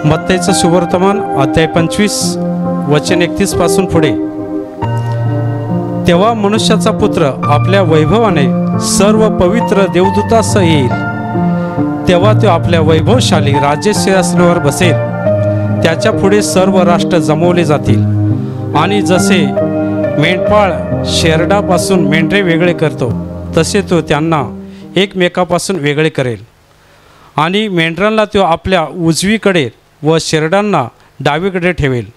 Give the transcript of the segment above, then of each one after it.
मत्तेचं सुवर्तमान अध्याय 25 वचन 31 पासून पुढे. तेव्हा मनुष्याचा पुत्र आपल्या वैभवाने सर्व पवित्र देवदूतासह येईल. तेव्हा तो आपल्या वैभवशाली राज्यसिंहासनावर बसेल. त्याच्या पुढे सर्व राष्ट्र जमवले जातील. आणि जसे मेंढपाळ शेरडापासून मेंढरे वेगळे करतो तसे तो त्यांना एकमेकापासून वेगळे करेल. आणि मेंढरांना तो आपल्या उजवीकडे व शेरडांना डावीकडे ठेवेल.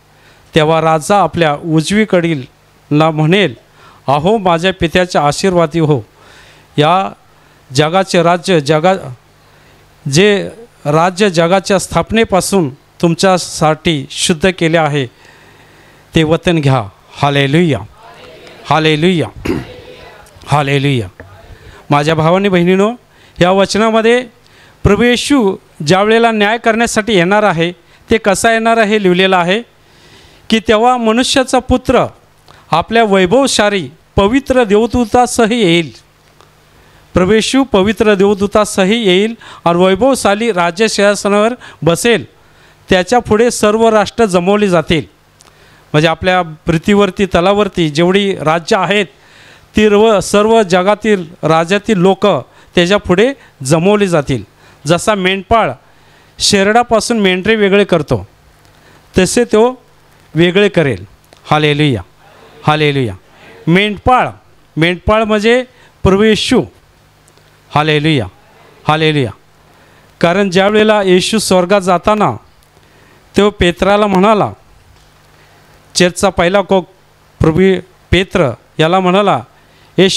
तेव्हा राजा आपल्या उजवीकडीलला म्हणेल, अहो माझ्या पित्याच्या आशीर्वादी हो, या जगाचे राज्य राज्य जगाच्या स्थापनेपासून तुमच्यासाठी शुद्ध केले आहे ते वतन घ्या. Hallelujah, hallelujah, hallelujah. माझ्या भावांनी बहिणीनो, या वचनामध्ये प्रभू येशू ज्या वेळेला न्याय करण्यासाठी येणार आहे ते कसा येणार आहे लिहिलेलं आहे की तेव्हा मनुष्याचा पुत्र आपल्या वैभवशाली पवित्र देवदूतासह येईल. प्रभू येशू पवित्र देवदूतासह येईल आणि वैभवशाली राज्यसिंहासनावर बसेल. त्याच्या पुढे सर्व राष्ट्र जमवली जातील. म्हणजे आपल्या पृथ्वीवरती तलावरती जेवढी राज्य आहेत ती सर्व जगातील राज्यातील लोक त्याच्या पुढे जमवली जातील. जसा मेंढपाळ शेरडापासून मेंढरे वेगळे करतो तसे तो वेगळे करेल. Hallelujah, hallelujah. मेंढपाळ म्हणजे प्रभू येशू. Hallelujah, hallelujah. कारण ज्या वेळेला येशू स्वर्गात जाताना तो पेत्राला म्हणाला, चर्चचा पहिला कोक प्रभू पेत्र याला म्हणाला, हे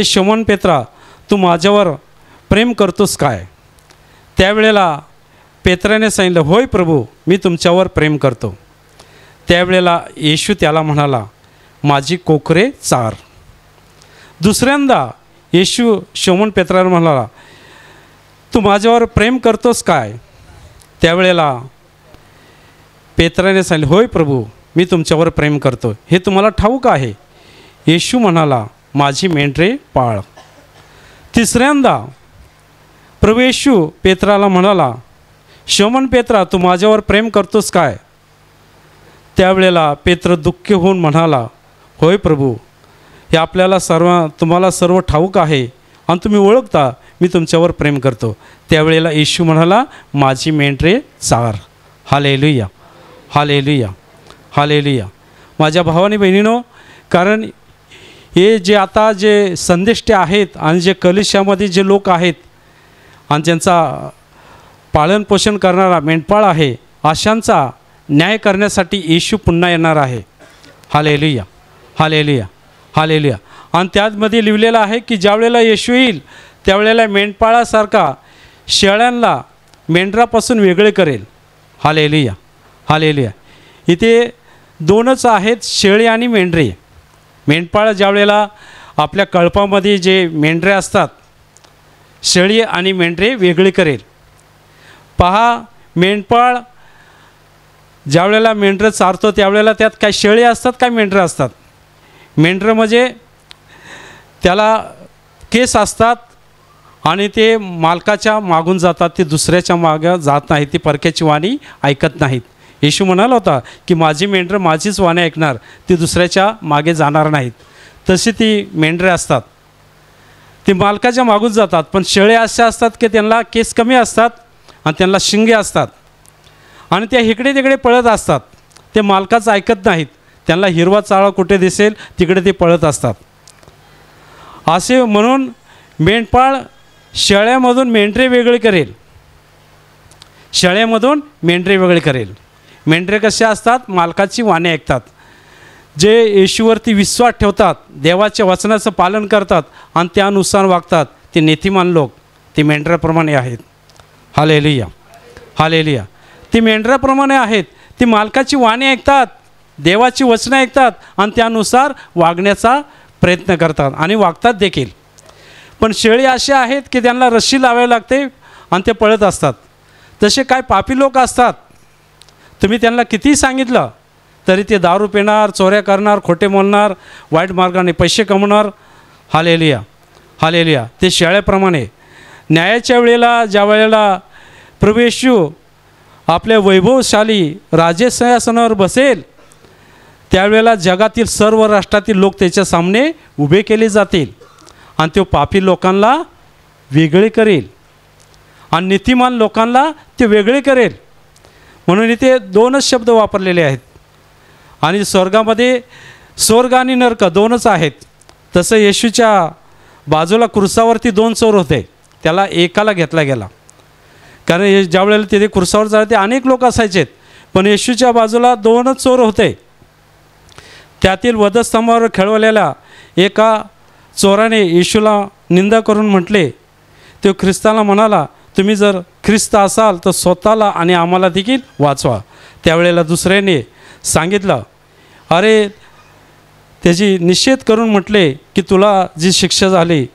शोमन पेत्रा तू माझ्यावर प्रेम करतोस काय? त्यावेळेला पेत्राने सांगितलं, होय प्रभू, मी तुमच्यावर प्रेम करतो. त्यावेळेला येशू त्याला म्हणाला, माझी कोकरे चार. दुसऱ्यांदा येशू शोमन पेत्राला म्हणाला, तू माझ्यावर प्रेम करतोस काय? त्यावेळेला पेत्राने सांगितले, होय प्रभू, मी तुमच्यावर प्रेम करतो. हे तुम्हाला ठाऊक आहे. येशू म्हणाला, माझी मेंढरे पाळ. तिसऱ्यांदा प्रभू येशू पेत्राला म्हणाला, शोमन पेत्रा तू माझ्यावर प्रेम करतोस काय? त्यावेळेला पेत्र दुःखी होऊन म्हणाला, होय प्रभू, हे तुम्हाला सर्व ठाऊक आहे आणि तुम्ही ओळखता मी तुमच्यावर प्रेम करतो. त्यावेळेला येशू म्हणाला, माझी मेंढरे चार. Hallelujah, hallelujah, hallelujah. माझ्या भावानी बहिणीनो, कारण हे जे संदेष्टे आहेत आणि जे कलिशामध्ये जे लोक आहेत आणि ज्यांचा पालनपोषण करणारा मेंढपाळ आहे, अशांचा न्याय करण्यासाठी येशू पुन्हा येणार आहे. Hallelujah, hallelujah, hallelujah. आणि त्यामध्ये लिहिलेलं आहे की ज्या वेळेला येशू येईल त्यावेळेला मेंढपाळासारखा शेळ्यांना मेंढरापासून वेगळे करेल. Hallelujah, hallelujah. इथे दोनच आहेत, शेळी आणि मेंढरे. मेंढपाळ ज्या वेळेला आपल्या कळपामध्ये जे मेंढरे असतात, शेळी आणि मेंढरे वेगळे करेल. पहा, मेंढपाळ ज्या वेळेला मेंढरं चारतो त्यावेळेला त्यात काय शेळी असतात काय मेंढरं असतात? मेंढरं म्हणजे त्याला केस असतात आणि ते मालकाच्या मागून जातात, ते दुसऱ्याच्या मागं जात नाहीत, ती परक्याची वाणी ऐकत नाहीत. येशू म्हणाला होता की माझी मेंढरं माझीच वाणी ऐकणार, ती दुसऱ्याच्या मागे जाणार नाहीत. तशी ती मेंढरे असतात, ती मालकाच्या मागून जातात. पण शेळे असे असतात की त्यांना केस कमी असतात आणि त्यांना शिंगे असतात आणि त्या इकडे तिकडे पळत असतात. ते मालकाचं ऐकत नाहीत, त्यांना हिरवा चाळा कुठे दिसेल तिकडे ते पळत असतात. असे म्हणून मेंढपाळ शेळ्यामधून मेंढरे वेगळे करेल. शेळ्यामधून मेंढरे वेगळे करेल. मेंढरे कसे असतात? मालकाची वाणी ऐकतात, जे येशूवरती विश्वास ठेवतात, देवाच्या वचनाचं पालन करतात आणि त्यानुसार वागतात. ते नीतिमान लोक ते मेंढराप्रमाणे आहेत. Hallelujah, hallelujah. ती मेंढराप्रमाणे आहेत. ती मालकाची वाणी ऐकतात, देवाची वचनं ऐकतात आणि त्यानुसार वागण्याचा प्रयत्न करतात आणि वागतात देखील. पण शेळी असे आहेत की त्यांना रस्सी लावावी लागते आणि ते पळत असतात. तसे काय पापी लोक असतात, तुम्ही त्यांना कितीही सांगितलं तरी ते दारू पिणार, चोऱ्या करणार, खोटे बोलणार, वाईट मार्गाने पैसे कमवणार. Hallelujah, hallelujah. ते शेळ्याप्रमाणे न्यायाच्या वेळेला ज्या वेळेला प्रभू येशू आपल्या वैभवशाली राजसिंहासनावर बसेल, त्यावेळेला जगातील सर्व राष्ट्रातील लोक त्याच्या सामने उभे केले जातील आणि तो पापी लोकांना वेगळे करेल आणि नीतिमान लोकांना ते वेगळे करेल. म्हणून इथे दोनच शब्द वापरलेले आहेत. आणि स्वर्गामध्ये स्वर्ग आणि नरक दोनच आहेत. तसं येशूच्या बाजूला क्रुसावरती 2 चोर होते, त्याला एकाला घेतला गेला. कारण ज्या वेळेला तिथे क्रुसावर जायला ते अनेक लोक असायचेत, पण येशूच्या बाजूला 2च चोर होते. त्यातील वधस्तंभावर खेळवलेल्या एका चोराने येशूला निंदा करून म्हटले. तो ख्रिस्ताला म्हणाला, तुम्ही जर ख्रिस्त असाल तर स्वतःला आणि आम्हाला देखील वाचवा. त्यावेळेला दुसऱ्याने सांगितलं, अरे, त्याची निषेध करून म्हटले की तुला जी शिक्षा झाली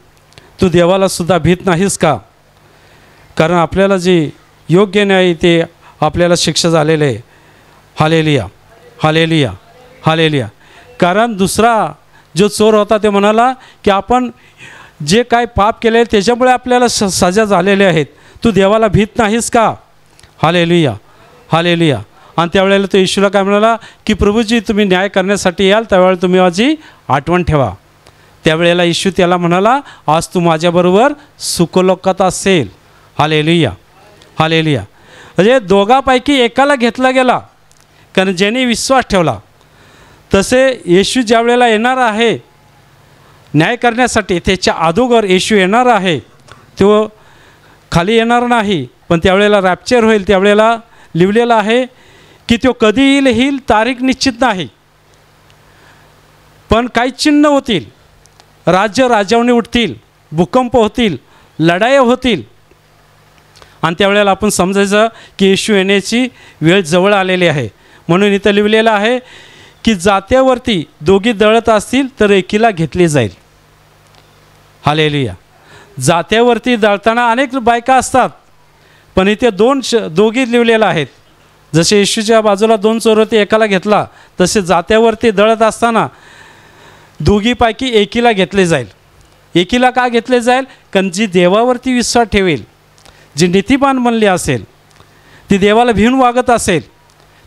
तू देवाला सुद्धा भीत नाहीस का? कारण आपल्याला जे योग्य नाही ते आपल्याला शिक्षा झालेले आहे. Hallelujah, hallelujah, hallelujah. कारण दुसरा जो चोर होता ते म्हणाला की आपण जे काय पाप केले त्याच्यामुळे आपल्याला सजा झालेले आहेत, तू देवाला भीत नाहीस का? Hallelujah, hallelujah. आणि त्यावेळेला तो येशूला काय म्हणाला की प्रभूजी, तुम्ही न्याय करण्यासाठी याल त्यावेळेला तुम्ही माझी आठवण ठेवा. त्यावेळेला येशू त्याला म्हणाला, आज तू माझ्याबरोबर सुखलोकात असेल. Hallelujah, hallelujah. म्हणजे दोघांपैकी एकाला घेतला गेला, कारण ज्याने विश्वास ठेवला. तसे येशू ज्या वेळेला येणार आहे न्याय करण्यासाठी, त्याच्या अगोदर येशू येणार आहे. तो खाली येणार नाही, पण त्यावेळेला रॅप्चर होईल. त्यावेळेला लिहिलेलं आहे की तो कधी येईल तारीख निश्चित नाही, पण काही चिन्ह होतील, राज्य राजवणी उठतील, भूकंप होतील, लढाया होतील. आणि त्यावेळेला आपण समजायचं की येशू येण्याची वेळ जवळ आलेली आहे. म्हणून इथं लिहिलेलं आहे की जात्यावरती दोघी दळत असतील तर एकीला घेतली जाईल. हालेलुया. जात्यावरती दळताना अनेक बायका असतात, पण इथे दोघी लिहिलेलं आहेत. जसे येशूच्या बाजूला 2 चोर होते, एकाला घेतला, तसे जात्यावरती दळत असताना दोघीपैकी एकीला घेतले जाईल. एकीला का घेतले जाईल? कारण जी देवावरती विश्वास ठेवेल, जी नीतिमान बनली असेल, ती देवाला भिवून वागत असेल,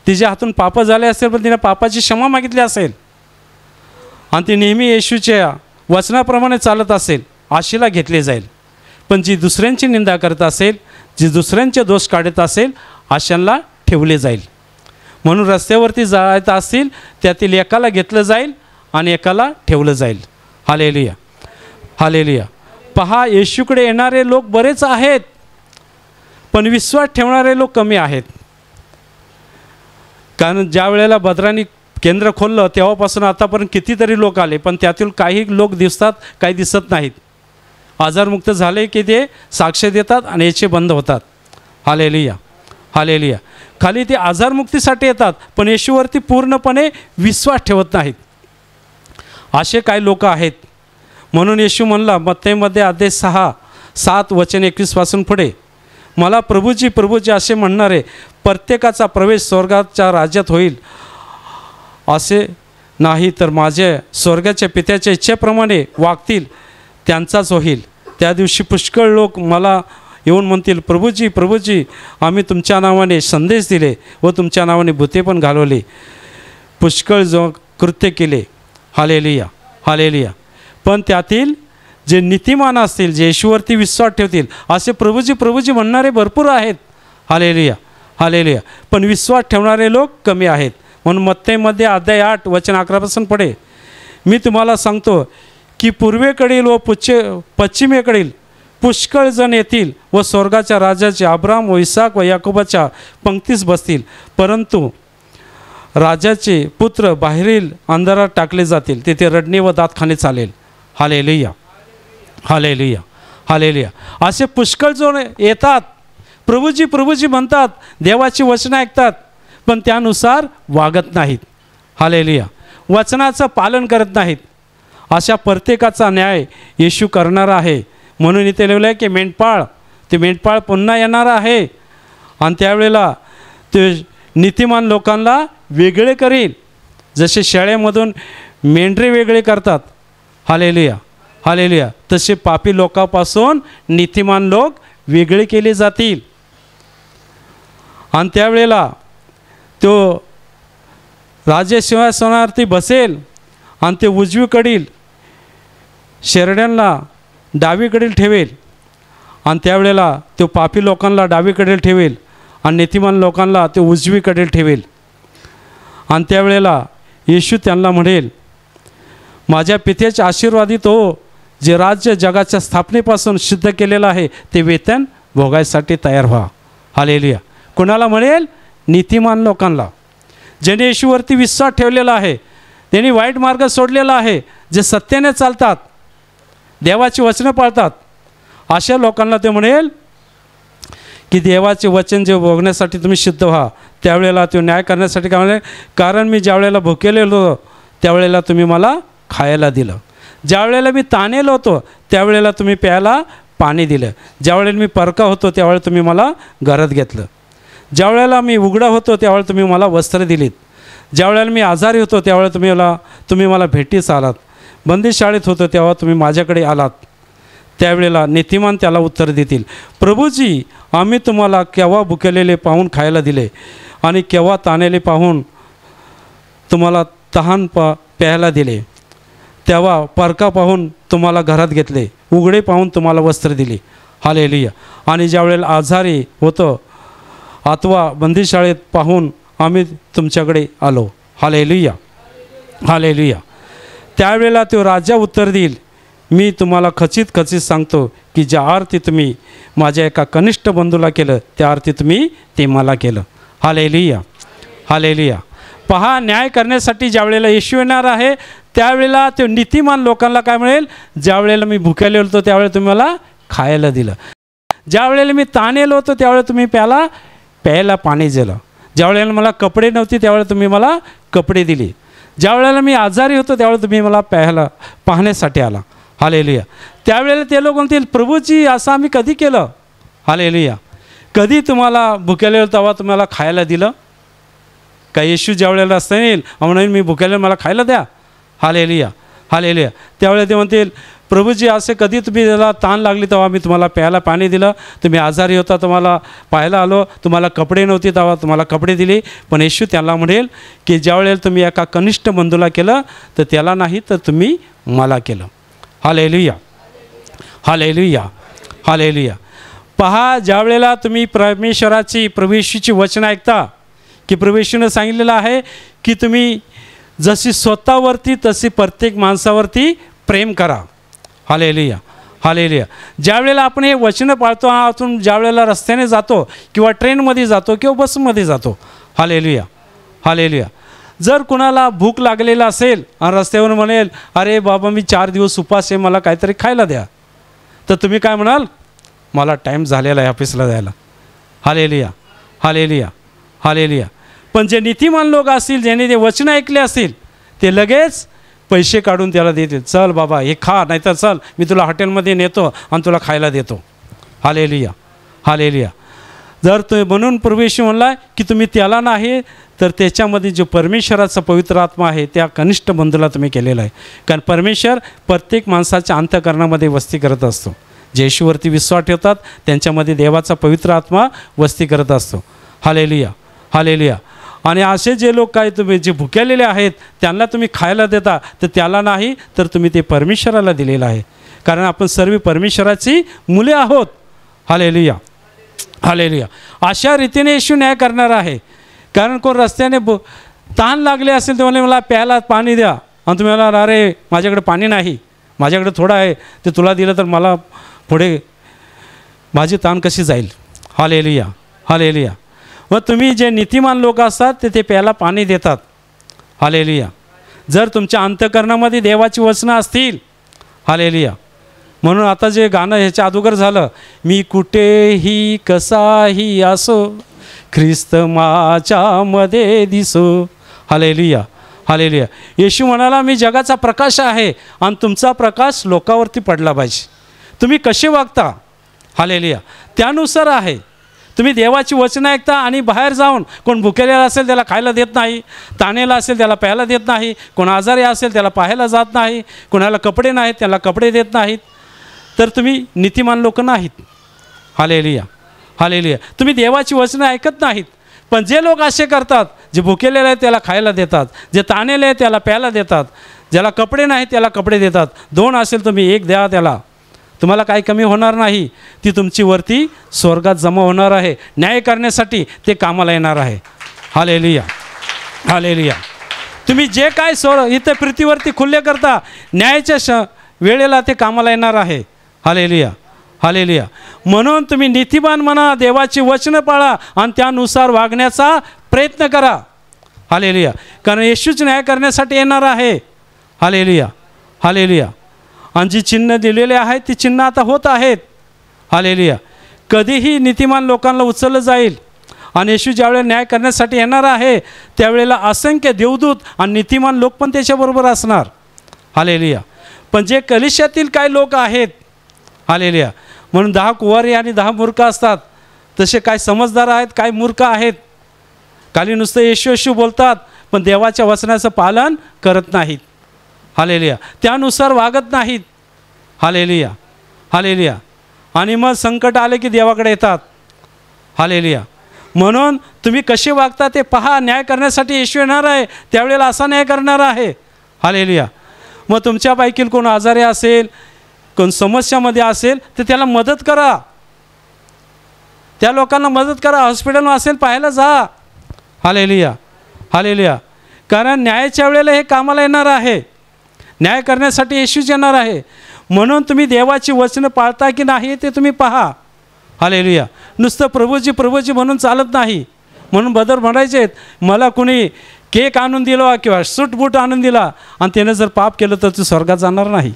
तिच्या हातून पाप झाले असेल पण तिने पापाची क्षमा मागितली असेल आणि ती नेहमी येशूच्या वचनाप्रमाणे चालत असेल, अशीला घेतले जाईल. पण जी दुसऱ्यांची निंदा करत असेल, जी दुसऱ्यांचे दोष काढत असेल, अशांना ठेवले जाईल. म्हणून रस्त्यावरती जायचं असतील त्यातील एकाला घेतलं जाईल आणि एकाला ठेवलं जाईल. Hallelujah, hallelujah. पहा, येशूकडे येणारे लोक बरेच आहेत, पण विश्वास ठेवणारे लोक कमी आहेत. कारण ज्या वेळेला भद्रांनी केंद्र खोललं तेव्हापासून आतापर्यंत कितीतरी लोक आले, पण त्यातील काही लोक दिसतात, काही दिसत नाहीत. आजारमुक्त झाले की ते साक्ष देतात आणि याचे बंद होतात. Hallelujah, hallelujah. खाली ते आजारमुक्तीसाठी येतात, पण येशूवरती पूर्णपणे विश्वास ठेवत नाहीत. असे काही लोक आहेत. म्हणून येशू म्हणला मत्तेमध्ये अध्याय 6:7-21 पुढे, मला प्रभूजी प्रभूजी असे म्हणणारे प्रत्येकाचा प्रवेश स्वर्गाच्या राज्यात होईल असे नाही, तर माझ्या स्वर्गाच्या पित्याच्या इच्छेप्रमाणे वागतील त्यांचाच होईल. त्या दिवशी पुष्कळ लोक मला येऊन म्हणतील, प्रभूजी प्रभूजी, आम्ही तुमच्या नावाने संदेश दिले व तुमच्या नावाने भूते पण घालवले, पुष्कळ जो कृत्य केले. Hallelujah, hallelujah. पण त्यातील जे नीतिमान असतील, जे येशूवरती विश्वास ठेवतील, असे प्रभूजी प्रभूजी म्हणणारे भरपूर आहेत. Hallelujah, hallelujah. पण विश्वास ठेवणारे लोक कमी आहेत. म्हणून मत्तेमध्ये अध्याय 8:11 पुढे, मी तुम्हाला सांगतो की पूर्वेकडील व पश्चिमेकडील पुष्कळ जण येतील व स्वर्गाच्या राजाचे अब्राम व इसाक व याकोबाच्या पंक्तीस बसतील, परंतु राजाचे पुत्र बाहेरील अंधारात टाकले जातील, तेथे रडणे व दातखाने चालेल. Hallelujah, hallelujah, hallelujah. असे पुष्कळ जण येतात, प्रभूजी प्रभूजी म्हणतात, देवाची वचनं ऐकतात, पण त्यानुसार वागत नाहीत. हालेलुया. वचनाचं पालन करत नाहीत. अशा प्रत्येकाचा न्याय येशू करणार आहे. म्हणून इथे लिहिलं आहे की ते मेंढपाळ पुन्हा येणार आहे आणि त्यावेळेला ते नीतिमान लोकांना वेगळे करील, जसे शाळेमधून मेंढरे वेगळे करतात. Hallelujah, hallelujah. तसे पापी लोकांपासून नीतिमान लोक वेगळे केले जातील. आणि त्यावेळेला तो राज्यसिंहासनावरती बसेल आणि ते उजवीकडील शेरड्यांना डावीकडील ठेवेल. आणि त्यावेळेला तो पापी लोकांना डावीकडील ठेवेल आणि नीतिमान लोकांना ते उजवीकडील ठेवेल. आणि त्यावेळेला येशू त्यांना म्हणेल, माझ्या पित्याचे आशीर्वादित हो, जे राज्य जगाच्या स्थापनेपासून सिद्ध केलेलं आहे ते वेतन भोगायसाठी तयार व्हा. हालेलुया. कोणाला म्हणेल? नीतिमान लोकांना, ज्याने येशूवरती विश्वास ठेवलेला आहे, त्यांनी वाईट मार्ग सोडलेला आहे, जे सत्याने चालतात, देवाची वचनं पाळतात, अशा लोकांना ते म्हणेल की देवाचे वचन जे भोगण्यासाठी तुम्ही सिद्ध व्हा. त्यावेळेला तो न्याय करण्यासाठी काय म्हणे? कारण मी ज्यावेळेला भुकेलेलो होतो त्यावेळेला तुम्ही मला खायला दिलं, ज्यावेळेला मी ताणेलो होतो त्यावेळेला तुम्ही प्यायला पाणी दिलं, ज्यावेळेला मी परका होतो त्यावेळेला तुम्ही मला घरात घेतलं, ज्यावेळेला मी उघडा होतो त्यावेळेला तुम्ही मला वस्त्र दिलीत, ज्यावेळेला मी आजारी होतो त्यावेळेला तुम्ही मला भेटीस आलात, बंदिशाळेत होतो तेव्हा तुम्ही माझ्याकडे आलात. त्यावेळेला नीतिमान त्याला उत्तर देतील, प्रभूजी, आम्ही तुम्हाला केव्हा भुकेलेले पाहून खायला दिले आणि केव्हा ताणेले पाहून तुम्हाला तहान प्यायला दिले, तेव्हा परका पाहून तुम्हाला घरात घेतले, उघडे पाहून तुम्हाला वस्त्र दिले. हालेलुया. आणि ज्यावेळेला आजारी होतो अथवा बंदिशाळेत पाहून आम्ही तुमच्याकडे आलो. हालेलुया. हालेलुया. त्यावेळेला तो राजा उत्तर देईल, मी तुम्हाला खचित सांगतो की ज्या अर्थी तुम्ही माझ्या एका कनिष्ठ बंधूला केलं त्या अर्थी तुम्ही ते मला केलं. हालेलुया. हालेलुया. पहा, न्याय करण्यासाठी ज्यावेळेला येशू येणार आहे त्यावेळेला तो नीतिमान लोकांना काय मिळेल? ज्यावेळेला मी भुकेलो होतो त्यावेळेला तुम्ही मला खायला दिलं, ज्यावेळेला मी ताणेलो होतो त्यावेळेला तुम्ही प्यायला पाणी दिलं, ज्यावेळेला मला कपडे नव्हते त्यावेळेला तुम्ही मला कपडे दिले, ज्यावेळेला मी आजारी होतो त्यावेळेला तुम्ही मला पाहण्यासाठी आला. हालेलुया. त्यावेळेला ते लोक म्हणतील, प्रभूजी, असं आम्ही कधी केलं? हालेलुया. कधी तुम्हाला भुकेले तेव्हा तुम्हाला खायला दिलं का? येशू ज्यावेळेला असता येईल म्हणून मी भुकेले मला खायला द्या. हालेलुया. हालेलुया. त्यावेळेला ते म्हणतील, प्रभूजी, असे कधी तुम्ही त्याला ताण लागली तेव्हा मी तुम्हाला प्यायला पाणी दिलं, तुम्ही आजारी होता तुम्हाला पाहायला आलो, तुम्हाला कपडे नव्हते तेव्हा तुम्हाला कपडे दिले. पण येशू त्याला म्हणेल की ज्यावेळेला तुम्ही एका कनिष्ठ बंधूला केलं तर त्याला नाही तर तुम्ही मला केलं. हालेलुया. हालेलुया. हालेलुया. पहा, ज्यावेळेला तुम्ही परमेश्वराची प्रभू येशूची वचनं ऐकता की प्रभू येशूने सांगितलेलं आहे की तुम्ही जशी स्वतःवरती तशी प्रत्येक माणसावरती प्रेम करा. हालेलुया. हालेलुया. ज्यावेळेला आपण हे वचनं पाळतो, आतून ज्यावेळेला रस्त्याने जातो किंवा ट्रेनमध्ये जातो किंवा बसमध्ये जातो, हालेलुया. हालेलुया. जर कुणाला भूक लागलेला असेल आणि रस्त्यावर म्हणेल, अरे बाबा, मी 4 दिवस उपास आहे, मला काहीतरी खायला द्या, तर तुम्ही काय म्हणाल? मला टाईम झालेला आहे ऑफिसला जायला. हालेलुया. हालेलुया. हालेलुया. पण जे नीतिमान लोक असतील, ज्यांनी ते वचन ऐकले असतील, ते लगेच पैसे काढून त्याला देतील, चल बाबा हे खा, नाहीतर चल मी तुला हॉटेलमध्ये नेतो आणि तुला खायला देतो. हालेलुया. हालेलुया. जर तो म्हणून प्रभू येशू म्हणला की तुम्ही त्याला नाही तर त्याच्यामध्ये जो परमेश्वराचा पवित्र आत्मा आहे त्या कनिष्ठ बंधूला तुम्ही केलेला आहे. कारण परमेश्वर प्रत्येक माणसाच्या अंतःकरणामध्ये वस्ती करत असतो. जे येशूवरती विश्वास ठेवतात त्यांच्यामध्ये देवाचा पवित्र आत्मा वस्ती करत असतो. हालेलुया. हालेलुया. आणि असे जे लोक काय तुम्ही जे भुकेलेले आहेत त्यांना तुम्ही खायला देता तर त्याला नाही तर तुम्ही ते परमेश्वराला दिलेलं आहे. कारण आपण सर्व परमेश्वराची मुले आहोत. हालेलुया. हालेलुया. अशा रीतीने येशू न्याय करणार आहे. कारण कोण रस्त्याने ताण लागले असेल तर मला प्यायला पाणी द्या आणि तुम्ही मला, अरे माझ्याकडे पाणी नाही, माझ्याकडे थोडं आहे, ते तुला दिलं तर मला पुढे माझी ताण कशी जाईल. हालेलुया. हालेलुया. मग तुम्ही जे नीतिमान लोक असतात ते प्यायला पाणी देतात. हालेलुया. जर तुमच्या अंतःकरणामध्ये देवाची वचनं असतील, हालेलुया. म्हणून आता जे गाणं ह्याच्या अगोदर झालं, मी कुठेही कसाही असो ख्रिस्त माझ्यामध्ये दिसो. हालेलुया. हालेलुया. येशू म्हणाला, मी जगाचा प्रकाश आहे आणि तुमचा प्रकाश लोकांवरती पडला पाहिजे. तुम्ही कसे वागता, हालेलुया, त्यानुसार आहे. तुम्ही देवाची वचनं ऐकता आणि बाहेर जाऊन कोण भुकेलेला असेल त्याला खायला देत नाही, ताणेला असेल त्याला प्यायला देत नाही, कोण आजारी असेल त्याला पाहायला जात नाही, कोणाला कपडे नाहीत त्याला कपडे देत नाहीत, तर तुम्ही नीतिमान लोक नाहीत. Hallelujah, hallelujah. तुम्ही देवाची वचनं ऐकत नाहीत. पण जे लोक असे करतात, जे भुकेलेले आहेत त्याला खायला देतात, जे ताणेले आहेत त्याला प्यायला देतात, ज्याला कपडे नाहीत त्याला कपडे देतात. 2 असेल तुम्ही 1 द्या त्याला, तुम्हाला काही कमी होणार नाही. ती तुमची वरती स्वर्गात जमा होणार आहे. न्याय करण्यासाठी ते कामाला येणार आहे. Hallelujah, hallelujah. तुम्ही जे काय इथे पृथ्वीवरती खुल्ले करता, न्यायाच्या वेळेला ते कामाला येणार आहे. Hallelujah, hallelujah. म्हणून तुम्ही नीतिमान म्हणा, देवाची वचनं पाळा आणि त्यानुसार वागण्याचा प्रयत्न करा. हालेलुया. कारण येशूच न्याय करण्यासाठी येणार आहे. Hallelujah, hallelujah. आणि जी चिन्ह दिलेले आहेत ती चिन्ह आता होत आहेत. हालेलुया. कधीही नीतिमान लोकांना उचललं जाईल आणि येशू ज्यावेळेला न्याय करण्यासाठी येणार आहे त्यावेळेला असंख्य देवदूत आणि नीतिमान लोक पण त्याच्याबरोबर असणार. हालेलुया. पण जे कलिशातील काही लोक आहेत, हालेलुया, म्हणून 10 कुवारी आणि 10 मूर्ख असतात, तसे काय समजदार आहेत, काय मूर्ख आहेत. खाली नुसतं येशू येशू बोलतात पण देवाच्या वचनाचं पालन करत नाहीत. हालेलुया. त्यानुसार वागत नाहीत. Hallelujah, hallelujah. आणि मग संकट आले की देवाकडे येतात. हालेलुया. म्हणून तुम्ही कसे वागता ते पहा. न्याय करण्यासाठी येशू येणार आहे, त्यावेळेला असा न्याय करणार आहे. हालेलुया. मग तुमच्यापैकी कोण आजारी असेल, कोण समस्यामध्ये असेल तर त्याला मदत करा. त्या लोकांना मदत करा. हॉस्पिटल असेल पाहायला जा. Hallelujah, hallelujah. कारण न्यायाच्या वेळेला हे कामाला येणार आहे. न्याय करण्यासाठी येशूच येणार आहे. म्हणून तुम्ही देवाची वचनं पाळता की नाही ते तुम्ही पहा. हालेलुया. नुसतं प्रभूजी प्रभूजी म्हणून चालत नाही. म्हणून बदल म्हणायचे, मला कुणी केक आणून दिला किंवा सूटबूट आणून दिला आणि त्यानं जर पाप केलं तर तू स्वर्गात जाणार नाही.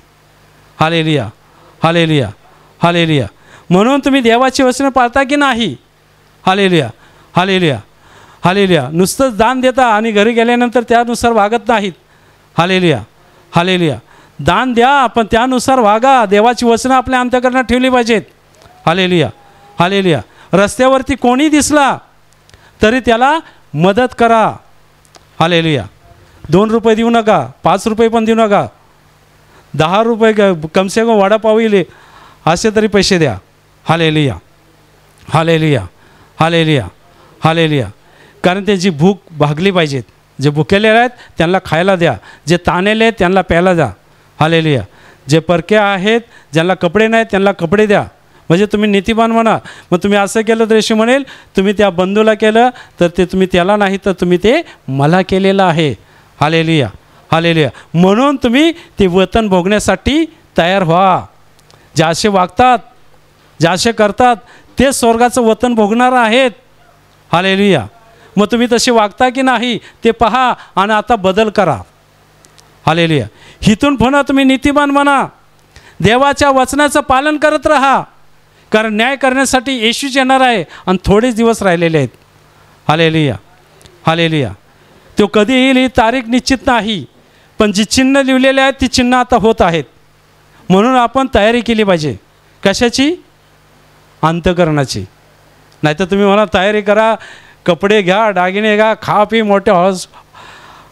Hallelujah, hallelujah, hallelujah. म्हणून तुम्ही देवाची वचनं पाळता की नाही. Hallelujah, hallelujah, hallelujah. नुसतंच दान देता आणि घरी गेल्यानंतर त्यानुसार वागत नाहीत. Hallelujah, hallelujah. दान द्या पण त्यानुसार वागा. देवाची वचनं आपल्या अंतःकरणात ठेवली पाहिजेत. Hallelujah, hallelujah. रस्त्यावरती कोणी दिसला तरी त्याला मदत करा. हालेलुया. 2 रुपये देऊ नका, 5 रुपये पण देऊ नका, 10 रुपये कमसे कम वडापाव येईल असे तरी पैसे द्या. Hallelujah, hallelujah, hallelujah, hallelujah. कारण त्याची भूक भागली पाहिजेत. जे भुकेले आहेत त्यांना खायला द्या, जे ताणेले आहेत त्यांना प्यायला द्या. हालेलुया. जे परके आहेत ज्यांना कपडे नाहीत त्यांना कपडे द्या. म्हणजे तुम्ही नीतिमान म्हणा. मग तुम्ही असं केलं तर येशू म्हणेल, तुम्ही त्या बंधूला केलं तर ते तुम्ही त्याला नाही तर तुम्ही ते मला केलेलं आहे. Hallelujah, hallelujah. म्हणून तुम्ही ते वेतन भोगण्यासाठी तयार व्हा. जे असे वागतात, जे असे करतात ते स्वर्गाचं वतन भोगणार आहेत. हालेलुया. मग तुम्ही तसे वागता की नाही ते पहा आणि आता बदल करा. हालेलुया. हिथून पुन्हा तुम्ही नीतिमान म्हणा. देवाच्या वचनाचं पालन करत राहा. कारण न्याय करण्यासाठी येशूच येणार आहे आणि थोडेच दिवस राहिलेले आहेत. Hallelujah, hallelujah. तो कधी येईल ही तारीख निश्चित नाही, पण जी चिन्ह लिहिलेली आहेत ती चिन्ह आता होत आहेत. म्हणून आपण तयारी केली पाहिजे. कशाची? अंतःकरणाची. नाहीतर तुम्ही म्हणा तयारी करा, कपडे घ्या, दागिने घ्या, खा पी, मोठ्या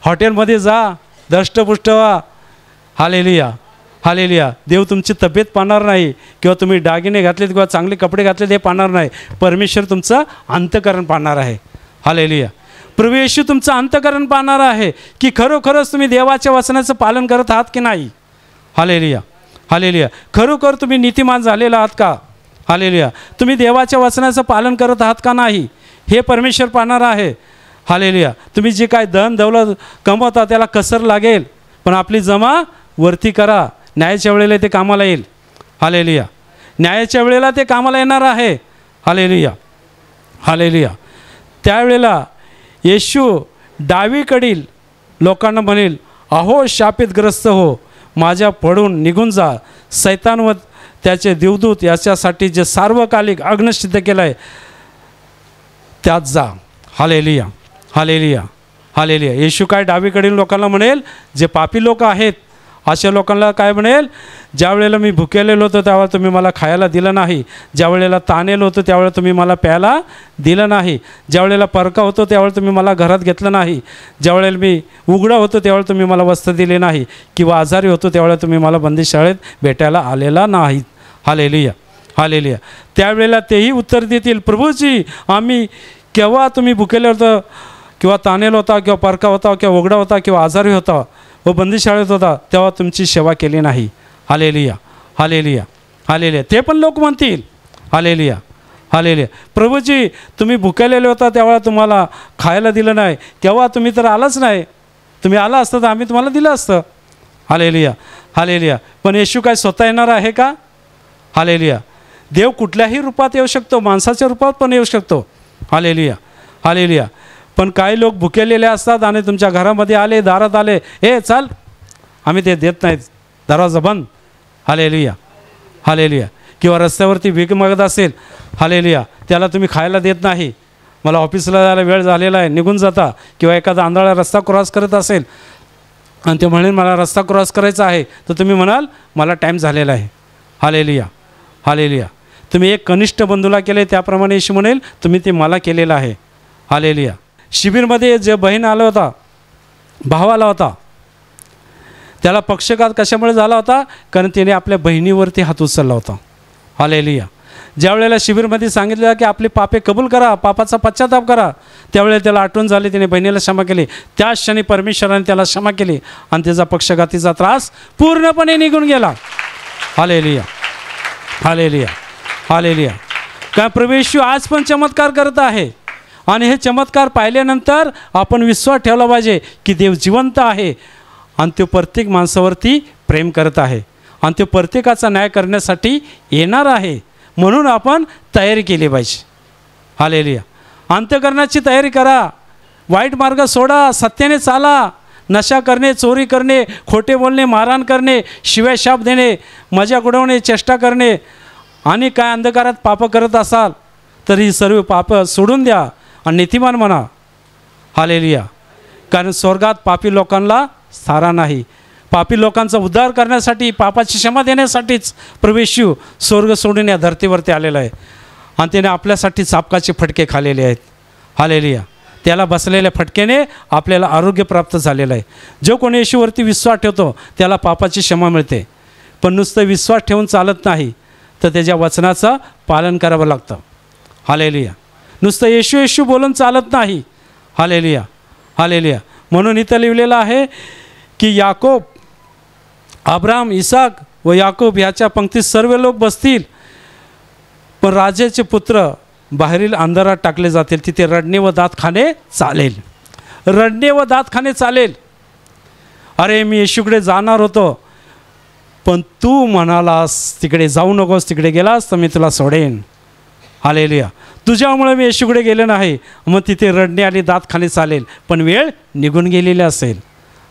हॉटेलमध्ये जा, दष्टपुष्ट व्हा. Hallelujah, hallelujah. देव तुमची तब्येत पाहणार नाही किंवा तुम्ही दागिने घातलेत किंवा चांगले कपडे घातले ते पाहणार नाही. परमेश्वर तुमचं अंतःकरण पाहणार आहे. हालेलुया. प्रभू येशू तुमचं अंतःकरण पाहणार आहे की खरोखरच तुम्ही देवाच्या वचनाचं पालन करत आहात की नाही. Hallelujah, hallelujah. खरोखर तुम्ही नीतिमान झालेला आहात का. हालेलुया. तुम्ही देवाच्या वचनाचं पालन करत आहात का नाही हे परमेश्वर पाहणार आहे. हालेलुया. तुम्ही जे काय धन दौलत कमवता त्याला कसर लागेल, पण आपली जमा वरती करा. न्यायाच्या वेळेला ते कामाला येईल. हालेलुया. न्यायाच्या वेळेला ते कामाला येणार आहे. Hallelujah, hallelujah. त्यावेळेला येशू डावीकडील लोकांना म्हणेल, अहो शापितग्रस्त हो, माझ्या पडून निघून जा. सैतान व त्याचे देवदूत याच्यासाठी जे सार्वकालिक आज्ञा सिद्ध केलं आहे त्यात जा. Hallelujah, hallelujah, hallelujah. येशू काय डावीकडील लोकांना म्हणेल, जे पापी लोक आहेत अशा लोकांना काय म्हणेल, ज्या वेळेला मी भुकेलेलो होतो त्यावेळेला तुम्ही मला खायला दिलं नाही, ज्या वेळेला ताणेलो होतो त्यावेळेला तुम्ही मला प्यायला दिलं नाही, ज्या वेळेला परका होतो त्यावेळेला तुम्ही मला घरात घेतलं नाही, ज्या वेळेला मी उघडा होतो त्यावेळेला तुम्ही मला वस्त्र दिले नाही, किंवा आजारी होतो त्यावेळेला तुम्ही मला बंदीशाळेत भेटायला आलेला नाही. Hallelujah, hallelujah. त्यावेळेला तेही उत्तर देतील, प्रभूजी आम्ही केव्हा तुम्ही भुकेले होतं किंवा ताणेला होता किंवा परका होता किंवा उघडा होता किंवा आजारी होता व बंदीशाळेत होता तेव्हा तुमची सेवा केली नाही. Hallelujah, hallelujah, hallelujah. ते पण लोक म्हणतील हालेलुया, हालेलुया. प्रभूजी तुम्ही भुकेलेले होता त्यावेळेला तुम्हाला खायला दिलं नाही, तेव्हा तुम्ही तर आलाच नाही, तुम्ही आला असतं तर आम्ही तुम्हाला दिलं असतं. Hallelujah, hallelujah. पण येशू काय स्वतः येणार आहे का? हालेलुया. देव कुठल्याही रूपात येऊ शकतो, माणसाच्या रूपात पण येऊ शकतो. Hallelujah, hallelujah. पण काही लोक भुकेलेले असतात आणि तुमच्या घरामध्ये आले, दारात आले, ए चल, आम्ही ते देत नाहीत, दरवाजा बंद. Hallelujah, hallelujah. किंवा रस्त्यावरती भीक मागत असेल, हालेलुया, त्याला तुम्ही खायला देत नाही, मला ऑफिसला जायला वेळ झालेला आहे, निघून जाता. किंवा एखादा आंधळा रस्ता क्रॉस करत असेल आणि ते म्हणेल मला रस्ता क्रॉस करायचा आहे, तर तुम्ही म्हणाल मला टाईम झालेला आहे. Hallelujah, hallelujah. तुम्ही एक कनिष्ठ बंधूला केले त्याप्रमाणे येशू म्हणेल तुम्ही ते मला केलेलं आहे. हालेलुया. शिबिरमध्ये जे बहीण आला होता, भाव आला होता, त्याला पक्षघात कशामुळे झाला होता? कारण त्याने आपल्या बहिणीवरती हात उचलला होता. हालेलुया. ज्या वेळेला शिबिरमध्ये सांगितलं की आपले पापे कबूल करा, पापाचा पश्चाताप करा, त्यावेळेला त्याला आठवण झाली, त्याने बहिणीला क्षमा केली. त्याच क्षणी परमेश्वराने त्याला क्षमा केली आणि त्याचा पक्षघातीचा त्रास पूर्णपणे निघून गेला. Hallelujah, hallelujah, hallelujah. काय प्रभू येशू आज पण चमत्कार करत आहे आणि हे चमत्कार पाहिल्यानंतर आपण विश्वास ठेवला पाहिजे की देव जिवंत आहे आणि तो प्रत्येक माणसावरती प्रेम करत आहे आणि तो प्रत्येकाचा न्याय करण्यासाठी येणार आहे. म्हणून आपण तयारी केली पाहिजे. हालेलुया. अंतःकरणाची तयारी करा, वाईट मार्ग सोडा, सत्याने चाला. नशा करणे, चोरी करणे, खोटे बोलणे, मारहाण करणे, शिव्या शाप देणे, मजा उडवणे, चेष्टा करणे आणि काय अंधकारात पापं करत असाल तर ही सर्व पापं सोडून द्या आणि नीतिमान म्हणा. हालेलुया. कारण स्वर्गात पापी लोकांना सारा नाही. पापी लोकांचा उद्धार करण्यासाठी, पापाची क्षमा देण्यासाठीच प्रभू येशू स्वर्ग सोडून या धर्तीवरती आलेला आहे आणि त्याने आपल्यासाठी चापकाचे फटके खाल्लेले आहेत. हालेलुया. त्याला बसलेल्या फटक्याने आपल्याला आरोग्य प्राप्त झालेलं आहे. जो कोणी येशूवरती विश्वास ठेवतो त्याला पापाची क्षमा मिळते. पण नुसतं विश्वास ठेवून चालत नाही, तर त्याच्या वचनाचं पालन करावं लागतं. हालेलुया. नुसतं येशू येशू बोलून चालत नाही. Hallelujah, hallelujah. म्हणून इथं लिहिलेलं आहे की याकोब, अब्राम, इसाक व याकोब ह्याच्या पंक्तीत सर्व लोक बसतील, पण राजाचे पुत्र बाहेरील अंधारात टाकले जातील. तिथे रडणे व दात खाणे चालेल. रडणे व दात खाणे चालेल. अरे मी येशूकडे जाणार होतो, पण तू म्हणालास तिकडे जाऊ नकोस, तिकडे गेलास तर मी तुला सोडेन. हालेलुया. तुझ्यामुळे मी येशूकडे गेले नाही, मग तिथे रडणे आणि दात खाणे चालेल, पण वेळ निघून गेलेली असेल.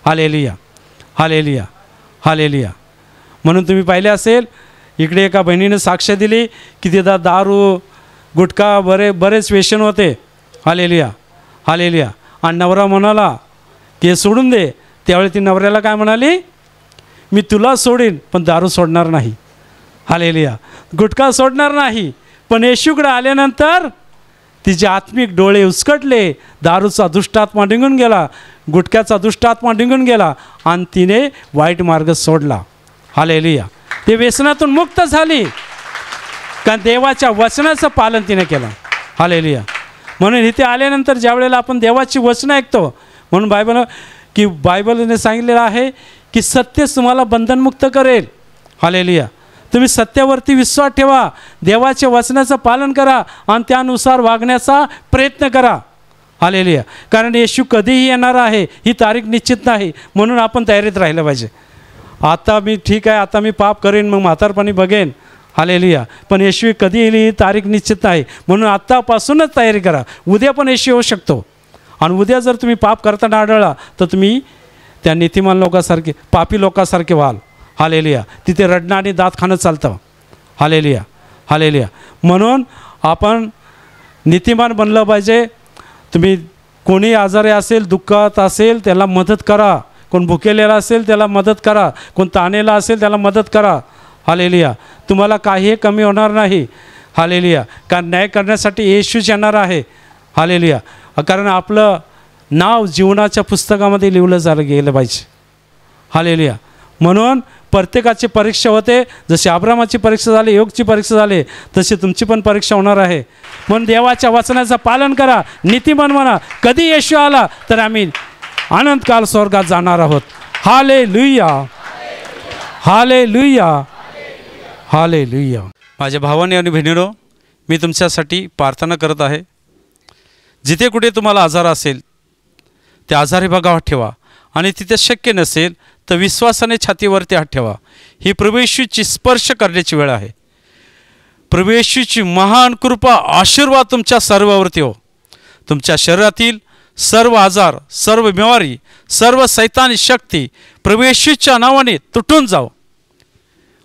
Hallelujah, hallelujah, hallelujah. म्हणून तुम्ही पाहिले असेल, इकडे एका बहिणीने साक्ष दिली की तिथं दारू, गुटखा, बरेच व्यसन होते. Hallelujah, hallelujah. आणि नवरा म्हणाला की हे सोडून दे. त्यावेळी ती नवऱ्याला काय म्हणाली? मी तुला सोडीन पण दारू सोडणार नाही. हालेलुया. गुटखा सोडणार नाही. पण येशूकडे आल्यानंतर तिचे आत्मिक डोळे उचकटले, दारूचा दुष्टात्मा निघून गेला, गुटख्याचा दुष्टात्मा निघून गेला आणि तिने वाईट मार्ग सोडला. हालेलुया. ते व्यसनातून मुक्त झाली कारण देवाच्या वचनाचं पालन तिने केलं. हालेलुया. म्हणून इथे आल्यानंतर ज्या वेळेला आपण देवाची वचनं ऐकतो, म्हणून बायबलने सांगितलेलं आहे की सत्यच तुम्हाला बंधनमुक्त करेल. हालेलुया. तुम्ही सत्यावरती विश्वास ठेवा, देवाच्या वचनाचं पालन करा आणि त्यानुसार वागण्याचा प्रयत्न करा. हालेलुया. कारण येशू कधीही येणार आहे ही तारीख निश्चित नाही, म्हणून आपण तयारीत राहिलं पाहिजे. आता मी ठीक आहे, आता मी पाप करेन, मग म्हातारपणी बघेन. हालेलुया. पण येशू कधी येईल ही तारीख निश्चित नाही, म्हणून आत्तापासूनच तयारी करा. उद्या पण येशू येऊ शकतो आणि उद्या जर तुम्ही पाप करताना आढळला तर तुम्ही त्या नीतिमान लोकांसारखे, पापी लोकांसारखे व्हाल. हालेलुया. तिथे रडणं आणि दात खाणं चालतं. Hallelujah, hallelujah. म्हणून आपण नीतिमान बनलं पाहिजे. तुम्ही कोणी आजारी असेल, दुःखात असेल, त्याला मदत करा. कोण भुकेलेला असेल त्याला मदत करा, कोण ताणेला असेल त्याला मदत करा. हालेलुया. तुम्हाला काही कमी होणार नाही. हालेलुया. कारण न्याय करण्यासाठी येशूच येणार आहे. हालेलुया. कारण आपलं नाव जीवनाच्या पुस्तकामध्ये लिहिलं गेलं पाहिजे. हालेलुया. म्हणून प्रत्येकाची परीक्षा होते. जशी अब्रामाची परीक्षा झाली, योगची परीक्षा झाली, तशी तुमची पण परीक्षा होणार आहे. म्हणून देवाच्या वचनाचं पालन करा, नीतिमान म्हणा. कधी येशू आला तर आम्ही अनंतकाल स्वर्गात जाणार आहोत. हालेलुया. हालेलुया. हालेलुया. माझ्या भावाने आणि बहिणींनो, मी तुमच्यासाठी प्रार्थना करत आहे. जिथे कुठे तुम्हाला आजार असेल त्या आजारी भागावर ठेवा, आणि तिथे शक्य नसेल तर विश्वासाने छातीवरती हात ठेवा. ही प्रभू येशूची स्पर्श करण्याची वेळ आहे. प्रभू येशूची महान कृपा आशीर्वाद तुमच्या सर्वावरती हो. तुमच्या शरीरातील सर्व आजार, सर्व बिमारी, सर्व सैतानी शक्ती प्रभू येशूच्या नावाने तुटून जाओ.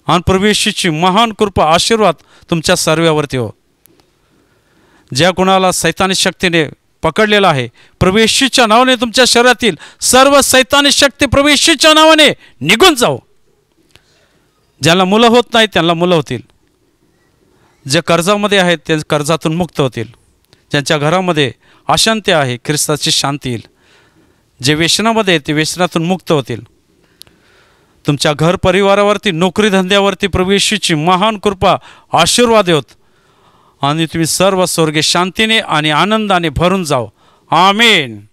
आणि प्रभू येशूची महान कृपा आशीर्वाद तुमच्या सर्वावरती हो. ज्या कोणाला सैतानी शक्तीने पकडलेला आहे, प्रभू येशूच्या नावाने तुमच्या शरीरातील सर्व सैतानी शक्ती प्रभू येशूच्या नावाने निघून जाओ. ज्यांना मुलं होत नाही त्यांना मुलं होतील. जे कर्जामध्ये आहेत ते कर्जातून मुक्त होतील. ज्यांच्या घरामध्ये अशांती आहे ख्रिस्ताची शांती येईल. जे व्यसनामध्ये आहेत ते व्यसनातून मुक्त होतील. तुमच्या घर परिवारावरती, नोकरी धंद्यावरती प्रभू येशूची महान कृपा आशीर्वाद होत, आणि तुम्ही सर्व स्वर्गीय शांतीने आणि आनंदाने भरून जाओ. आमेन.